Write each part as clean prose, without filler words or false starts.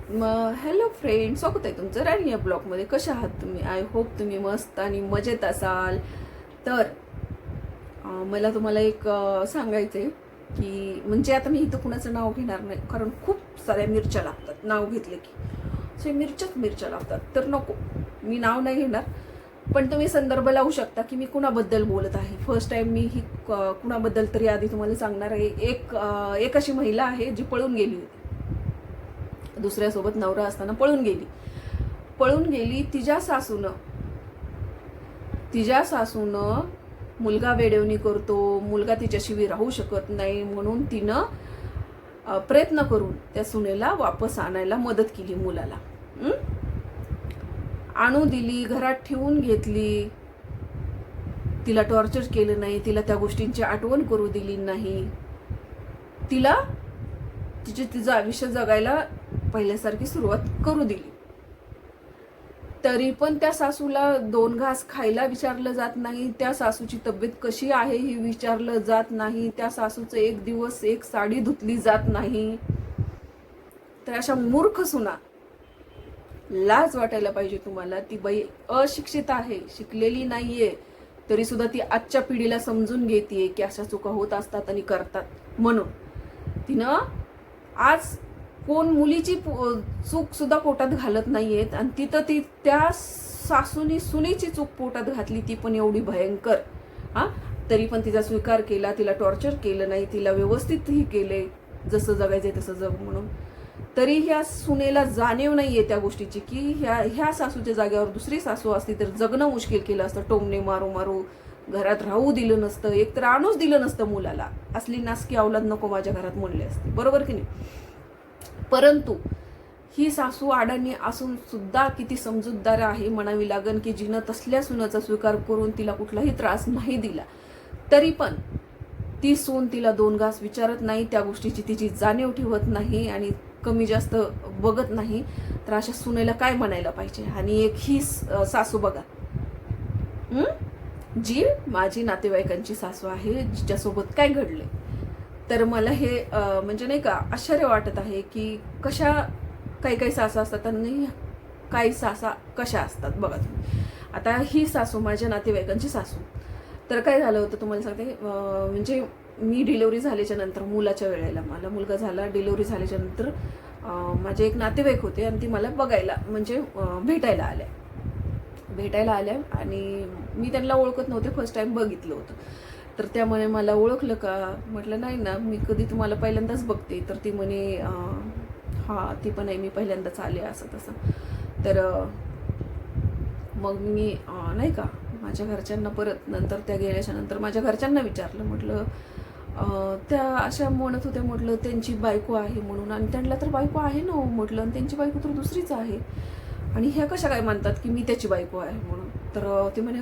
Hello friend, स्वागत आहे तुमचं राणी या ब्लॉगमध्ये. कशा आहात तुम्ही? आय होप तुम्ही मस्त आणि मजेत असाल. तर मला तुम्हाला एक सांगायचं आहे की म्हणजे आता मी इथं कुणाचं नाव घेणार नाही, कारण खूप साऱ्या मिरच्या लागतात. नाव घेतले की असे मिरच्या लागतात, तर नको, मी नाव नाही घेणार. पण तुम्ही संदर्भ लावू शकता की मी कुणाबद्दल बोलत आहे. फर्स्ट टाइम मी ही कुणाबद्दल तरी आधी तुम्हाला सांगणार आहे. एक अशी महिला आहे जी पळून गेली होती. दुसऱ्यासोबत नवरा असताना पळून गेली. तिच्या सासूनं मुलगा वेडवणी करतो, मुलगा तिच्याशिवाय राहू शकत नाही, म्हणून तिनं प्रयत्न करून त्या सुनेला वापस आणायला मदत केली. मुलाला आणू दिली, घरात ठेवून घेतली, तिला टॉर्चर केलं नाही, तिला त्या गोष्टींची आठवण करू दिली नाही, तिला तिचं आयुष्य जगायला पहिल्यासारखी सुरुवात करू दिली. तरी पण त्या सासूला 2 घास खायला विचारलं जात नाही, त्या सासूची तब्येत कशी आहे ही विचारलं जात नाही, त्या सासूचं एक दिवस एक साडी धुतली जात नाही. तर अशा मूर्ख सुना, लाज वाटायला पाहिजे तुम्हाला. ती बाई अशिक्षित आहे, शिकलेली नाहीये, तरी सुद्धा ती आजच्या पिढीला समजून घेते की अशा चुका होत असतात आणि करतात. म्हणून तिनं आज कोण मुलीची चूक सुद्धा पोटात घालत नाहीयेत, आणि तिथं ती त्या सासूनी सुनेची चूक पोटात घातली, ती पण एवढी भयंकर. तरी पण तिचा स्वीकार केला, तिला टॉर्चर केलं नाही, तिला व्यवस्थितही केले, जसं जगायचंय तसं जग म्हणून. तरी ह्या सुनेला जाणीव नाहीये त्या गोष्टीची की ह्या सासूच्या जागेवर दुसरी सासू असती तर जगणं मुश्किल केलं असतं. टोमणे मारू घरात राहू दिलं नसतं, एकतर आणूच दिलं नसतं मुलाला. असली नासकी अवलाद नको माझ्या घरात म्हणले असते, बरोबर की नाही? परंतु ही सासू अडाणी असून सुद्धा किती समजूतदार आहे म्हणावी लागन की जिनं तसल्या सुनाचा स्वीकार करून तिला कुठलाही त्रास नाही दिला. तरी पण ती सून तिला 2 घास विचारत नाही, त्या गोष्टीची तिची जाणीव ठेवत नाही आणि कमी जास्त बघत नाही. तर अशा सुनेला काय म्हणायला पाहिजे? आणि एक ही सासू बघा, जी माझी नातेवाईकांची सासू आहे, जिच्यासोबत काय घडले. तर मला हे म्हणजे नाही का आश्चर्य वाटत आहे की कशा काही सासा असतात आणि काही सासा कशा असतात बघा तुम्ही. आता ही सासू माझ्या नातेवाईकांची सासू. तर काय झालं होतं तुम्हाला सांगते. म्हणजे मी डिलिव्हरी झाल्याच्या नंतर, मुलाच्या वेळेला, मला मुलगा झाला, डिलिव्हरी झाल्याच्या नंतर माझे एक नातेवाईक होते आणि ती मला बघायला म्हणजे भेटायला आल्या आणि मी त्यांना ओळखत नव्हते, फर्स्ट टाइम बघितलं होतं. तर त्यामुळे मला ओळखलं का? म्हटलं नाही ना, मी कधी तुम्हाला पहिल्यांदाच बघते. तर ती म्हणे हां, ती पण आहे, मी पहिल्यांदाच आले, असं तसं. तर मग मी नाही का माझ्या घरच्यांना परत नंतर त्या गेल्याच्या नंतर माझ्या घरच्यांना विचारलं. म्हटलं त्या अशा म्हणत होत्या, म्हटलं त्यांची बायको आहे म्हणून, आणि त्यांना तर बायको आहे ना म्हटलं, आणि त्यांची बायको तर दुसरीच आहे, आणि ह्या कशा काय म्हणतात की मी त्याची बायको आहे म्हणून. तर ते म्हणे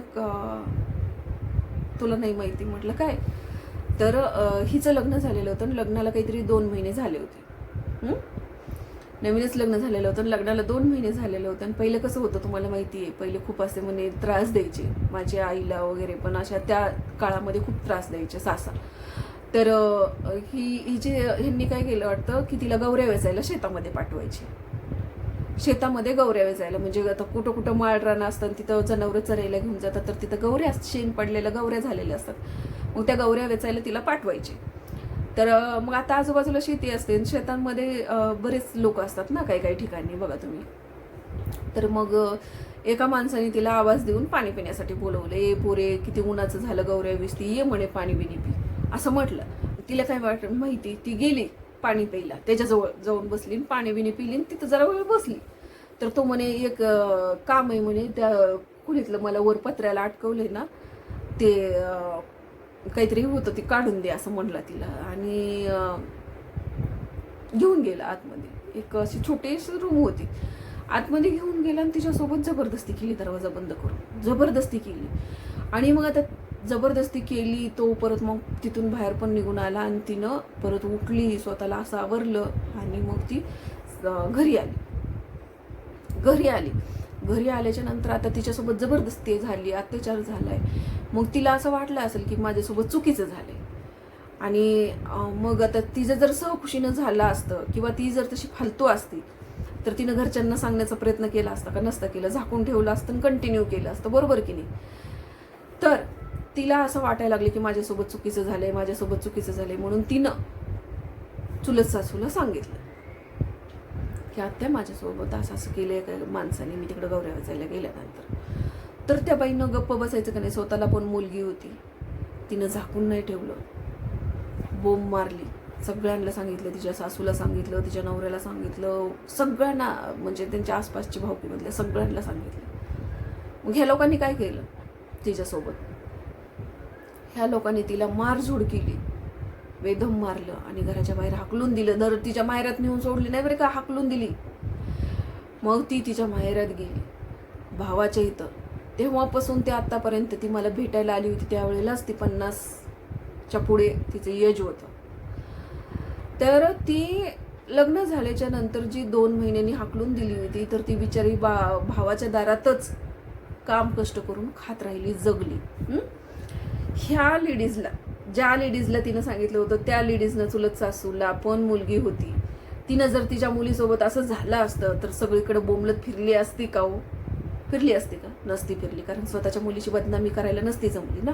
तुला नाही माहिती? म्हटलं काय? तर हिचं लग्न झालेलं होतं आणि लग्नाला काहीतरी 2 महिने झाले होते. नवीनच लग्न झालेलं होतं, लग्नाला 2 महिने झालेलं होतं. आणि पहिलं कसं होतं तुम्हाला माहिती आहे, पहिले खूप असे म्हणे त्रास द्यायचे माझ्या आईला वगैरे, पण अशा त्या काळामध्ये खूप त्रास द्यायचे सासा. तर ह्यांनी काय केलं वाटतं की तिला गौऱ्या वेचायला शेतामध्ये पाठवायची. शेतामध्ये गौऱ्या वेचायला, म्हणजे आता कुठं माळ रानं असतात, तिथं जनावरं चरायला घेऊन जातात, तर तिथं गौऱ्या, शेण पडलेल्या गौऱ्या झालेल्या असतात, मग त्या गौऱ्या वेचायला तिला पाठवायचे. तर मग आता आजूबाजूला शेती असते, शेतांमध्ये बरेच लोक असतात ना काही ठिकाणी बघा तुम्ही. तर मग एका माणसाने तिला आवाज देऊन पाणी पिण्यासाठी बोलवलं. ए पोरे, किती उन्हाचं झालं, गौऱ्या विसती, ये म्हणे पाणी बिणी पी, असं म्हटलं. तिला काय माहिती, ती गेली पाणी प्यायला, त्याच्याजवळ जाऊन बसली, पाणी बिणी पिली, तिथं जरा वेळ बसली. तर तो म्हणे एक काम आहे म्हणे, त्या कुणीतलं मला वर पत्र्याला अटकवलंय ना, ते काहीतरी होतं, ते काढून दे असं म्हणला तिला, आणि घेऊन गेला आतमध्ये. एक अशी छोटीशी रूम होती, आतमध्ये घेऊन गेला आणि तिच्यासोबत जबरदस्ती केली, दरवाजा बंद करून जबरदस्ती केली. आणि मग आता जबरदस्ती केली, तो परत मग तिथून बाहेर पण निघून आला, आणि तिनं परत उठली, स्वतःला असं आवरलं, आणि मग ती घरी आल्याच्या नंतर आता तिच्यासोबत जबरदस्ती झाली, अत्याचार झालाय. मग तिला असं वाटलं असेल की माझ्यासोबत चुकीचं झालंय, आणि मग आता तिचं जर सहखुशीनं झालं असतं किंवा ती जर तशी फालतू असती तर तिनं घरच्यांना सांगण्याचा प्रयत्न केला असता का नसता केला, झाकून ठेवलं असतं, कंटिन्यू केलं असतं, बरोबर की नाही. तर तिला असं वाटायला लागले की माझ्यासोबत चुकीचं झालंय, माझ्यासोबत चुकीचं झालंय, म्हणून तिनं चुलत सासूला सांगितलं की आत्या माझ्यासोबत असं असं केलंय काय माणसाने, मी तिकडे गौऱ्या वाचायला गेल्यानंतर. तर त्या बाईनं गप्प बसायचं का नाही, स्वतःला पण मुलगी होती, तिनं झाकून नाही ठेवलं, बोंब मारली, सगळ्यांना सांगितलं, तिच्या सासूला सांगितलं, तिच्या नवऱ्याला सांगितलं, सगळ्यांना, म्हणजे त्यांच्या आसपासची भावकीमधल्या सगळ्यांना सांगितलं. मग ह्या लोकांनी काय केलं तिच्यासोबत, ह्या लोकांनी तिला मारझोड केली, वेदम मारलं आणि घराच्या बाहेर हाकलून दिलं. दर तिच्या माहेरात नेऊन सोडली नाही बरं का, हाकलून दिली. मग ती तिच्या माहेरात गेली भावाच्या इथं. तेव्हापासून ते आतापर्यंत ती मला भेटायला आली होती, त्यावेळेलाच ती 50च्या पुढे तिचं एज होतं. तर ती लग्न झाल्याच्या नंतर जी 2 महिन्यांनी हाकलून दिली होती, तर ती बिचारी भावाच्या दारातच काम कष्ट करून खात राहिली, जगली. ह्या लेडीजला, ज्या लेडीजला तिनं सांगितलं होतं त्या लेडीजनं चुलत सासूला पण मुलगी होती. तिनं जर तिच्या मुलीसोबत असं झालं असतं तर सगळीकडे बोंबलत फिरली असती का हो? फिरली असती का? नसती फिरली, कारण स्वतःच्या मुलीची बदनामी करायला नसती जमली ना.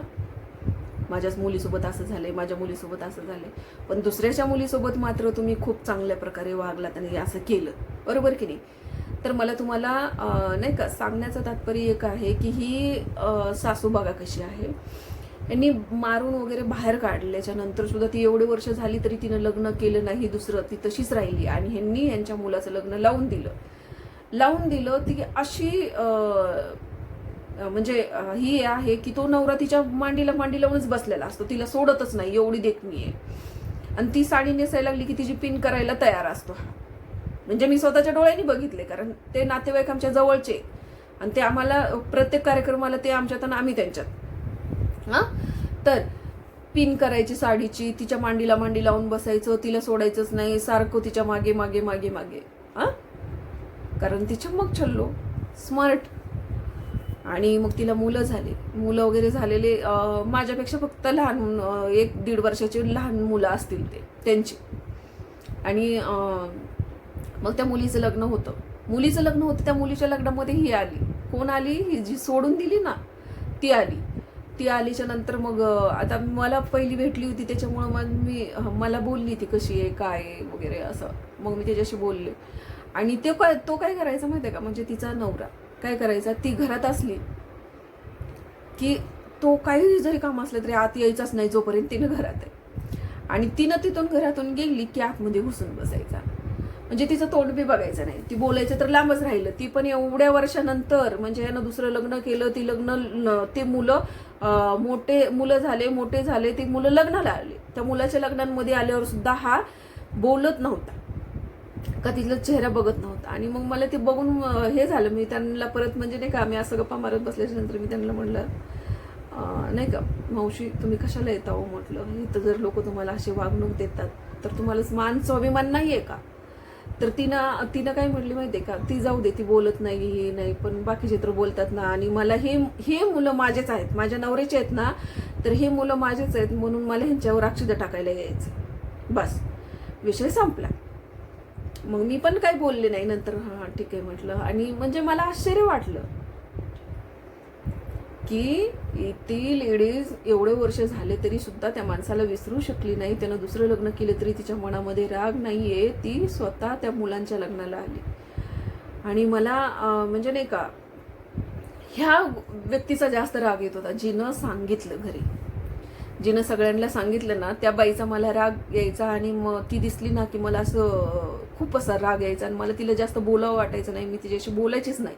माझ्याच मुलीसोबत असं झालंय, माझ्या मुलीसोबत असं झालंय, पण दुसऱ्याच्या मुलीसोबत मात्र तुम्ही खूप चांगल्या प्रकारे वागलात आणि असं केलं, बरोबर की नाही. तर मला तुम्हाला नाही का सांगण्याचं तात्पर्य एक आहे की ही सासू बघा कशी आहे. यांनी मारून वगैरे बाहेर काढल्याच्या नंतर सुद्धा ती एवढे वर्ष झाली तरी तिनं लग्न केलं नाही दुसरं, ती तशीच राहिली आणि ह्यांनी यांच्या मुलाचं लग्न लावून दिलं. ती अशी म्हणजे ही आहे की तो नवरा तिच्या मांडीला लावूनच बसलेला असतो, तिला सोडतच नाही, एवढी देखणी आहे. आणि ती साडी नेसायला लागली की तिची पिन करायला तयार असतो. म्हणजे मी स्वतःच्या डोळ्यांनी बघितले, कारण ते नातेवाईक आमच्या जवळचे आणि ते आम्हाला प्रत्येक कार्यक्रमाला ते आमच्यात आणि आम्ही त्यांच्यात. तर पिन करायची साडीची, तिच्या मांडीला मांडी लावून बसायचं, तिला सोडायचंच नाही, सारखं तिच्या मागे मागे मागे मागे. कारण ती चमक छल्लो, स्मार्ट. आणि मग तिला मुलं वगैरे झालेले, माझ्यापेक्षा फक्त लहान 1-1.5 वर्षाचे लहान मुलं असतील ते त्यांची. आणि मग त्या मुलीचं लग्न होतं. त्या मुलीच्या लग्नामध्ये ही आली. कोण आली? ही जी सोडून दिली ना ती आली. ती आलीच्या नंतर मग आता मला पहिली भेटली होती त्याच्यामुळं मग मला बोलली ती कशी आहे काय वगैरे असं. मग मी त्याच्याशी बोलले आणि तो काय करायचा माहिती आहे का, म्हणजे तिचा नवरा काय करायचा, ती घरात असली की तो काही जरी काम असलं तरी आत यायचाच नाही जोपर्यंत तिनं घरात आहे. आणि तिनं तिथून घरातून गेली की आतमध्ये घुसून बसायचा, म्हणजे तिचं तोंड बी बघायचं नाही. ती बोलायचं तर लांबच राहिलं. ती पण एवढ्या वर्षानंतर, म्हणजे यानं दुसरं लग्न केलं, ते मुलं झाले, मोठे झाले, ती मुलं लग्नाला आले. त्या मुलाच्या लग्नांमध्ये आल्यावर सुद्धा हा बोलत नव्हता का, तिथला चेहरा बघत नव्हता. आणि मग मला ते बघून हे झालं. मी त्यांना परत, म्हणजे नाही का, आम्ही असं गप्पा मारत बसल्याच्या नंतर मी त्यांना म्हणलं, नाही का मावशी तुम्ही कशाला येता हो म्हटलं, इथं जर लोक तुम्हाला अशी वागणूक देतात तर तुम्हाला मान स्वाभिमान नाही आहे का. तर तिनं काय म्हटली माहितीये का, ती जाऊ दे, ती बोलत नाही, हे नाही, पण बाकीचे तर बोलतात ना, आणि मला हे मुलं माझेच आहेत, माझ्या नवऱ्याचे आहेत ना, तर हे मुलं माझेच आहेत म्हणून मला ह्यांच्यावर अक्षता टाकायला यायचं. बस, विषय संपला. मग मी पण काय बोलले नाही. नंतर ठीक आहे म्हटलं. आणि म्हणजे मला आश्चर्य वाटलं की ती लेडीज एवढे वर्ष झाले तरी सुद्धा त्या माणसाला विसरू शकली नाही. त्यानं दुसरं लग्न केलं तरी तिच्या मनामध्ये राग नाहीये. ती स्वतः त्या मुलांच्या लग्नाला आली. आणि मला म्हणजे नाही का, ह्या व्यक्तीचा जास्त राग येत होता, जिनं सांगितलं घरी, जिनं सगळ्यांना सांगितलं ना, त्या बाईचा मला राग यायचा. आणि मग ती दिसली ना की मला असं खूप असा राग यायचा आणि मला तिला जास्त बोलावं वाटायचं नाही. मी तिच्याशी बोलायचीच नाही.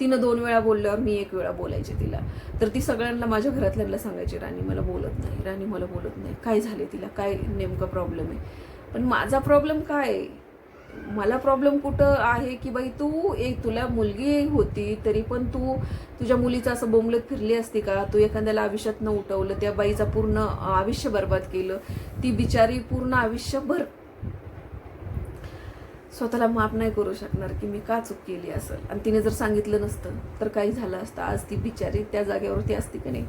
तिनं 2 वेळा बोलल्यावर मी 1 वेळा बोलायचे तिला. तर ती सगळ्यांना, माझ्या घरातल्यांना सांगायची, राणी मला बोलत नाही, राणी मला बोलत नाही, काय झाले तिला, काय नेमका प्रॉब्लेम आहे. पण माझा प्रॉब्लेम काय आहे, मला प्रॉब्लेम कुठं आहे की बाई तुला मुलगी होती तरी पण तुझ्या मुलीचं असं बोंबलत फिरली असती का. तू एखाद्याला आयुष्यात न उठवलं, त्या बाईचा पूर्ण आयुष्य बर्बाद केलं. ती बिचारी पूर्ण आयुष्यभर स्वतःला माफ नाही करू शकणार की मी का चूक केली असेल. आणि तिने जर सांगितलं नसतं तर काही झालं असतं, आज ती बिचारी त्या जागेवरती असती का नाही.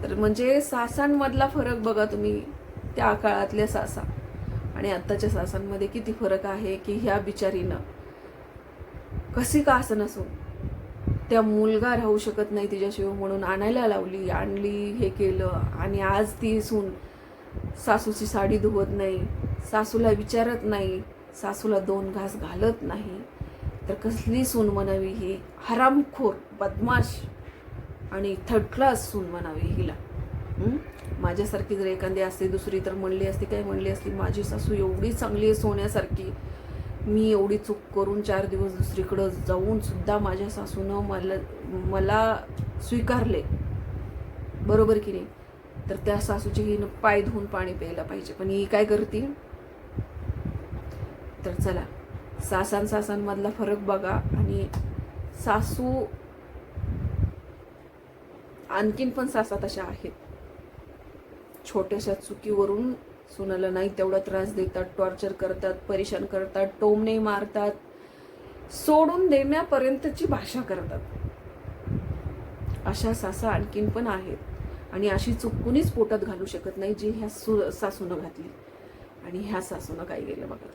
तर म्हणजे सासांमधला फरक बघा तुम्ही, त्या काळातल्या सासा आणि आत्ताच्या सासांमध्ये किती फरक आहे की ह्या बिचारीनं कशी का असं नसून त्या मुलगा राहू शकत नाही तिच्याशिवाय म्हणून आणायला लावली, आणली, हे केलं. आणि आज ती सून सासूची साडी धुवत नाही, सासूला विचारत नाही, सासूला 2 घास घालत नाही. तर कसली सून म्हणावी ही? हरामखोर, बदमाश आणि थर्ड क्लास सून म्हणावी हिला. माझ्यासारखी जर एखादी असते दुसरी तर म्हणली असती, काय म्हणली असती, माझी सासू एवढी चांगली आहे सोन्यासारखी, मी एवढी चूक करून 4 दिवस दुसरीकडं जाऊन सुद्धा माझ्या सासूनं मला स्वीकारले, बरोबर की नाही? तर त्या सासूची हिनं पाय धुवून पाणी प्यायला पाहिजे. पण ही काय करते? तर चला, सासांमधला फरक बघा. आणि सासू आणखीन पण सासा तशा आहेत, छोट्याशा चुकीवरून सुनाला नाही तेवढा त्रास देतात, टॉर्चर करतात, परेशान करतात, टोमणे मारतात, सोडून देण्यापर्यंतची भाषा करतात. अशा सासा आणखीन पण आहेत. आणि अशी चूक कुणीच पोटात घालू शकत नाही जी ह्या सासूनं घातली. आणि ह्या सासूनं काय केलं बघा.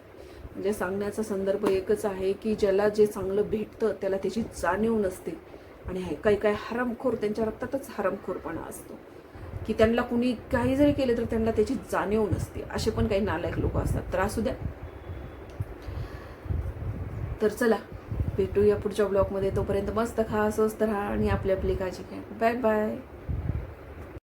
म्हणजे सांगण्याचा संदर्भ एकच आहे की ज्याला जे चांगलं भेटतं त्याला त्याची जाणीव नसते. आणि काही काही हरामखोर, त्यांच्या रक्तातच हरामखोरपणा असतो की त्यांना कुणी काही जरी केलं तर त्यांना त्याची जाणीव नसते. असे पण काही नालायक लोक असतात. तर असू द्या. तर चला, भेटूया पुढच्या ब्लॉगमध्ये. तोपर्यंत मस्त खा, स्वस्त राहा आणि आपली काळजी घ्या. Bye bye.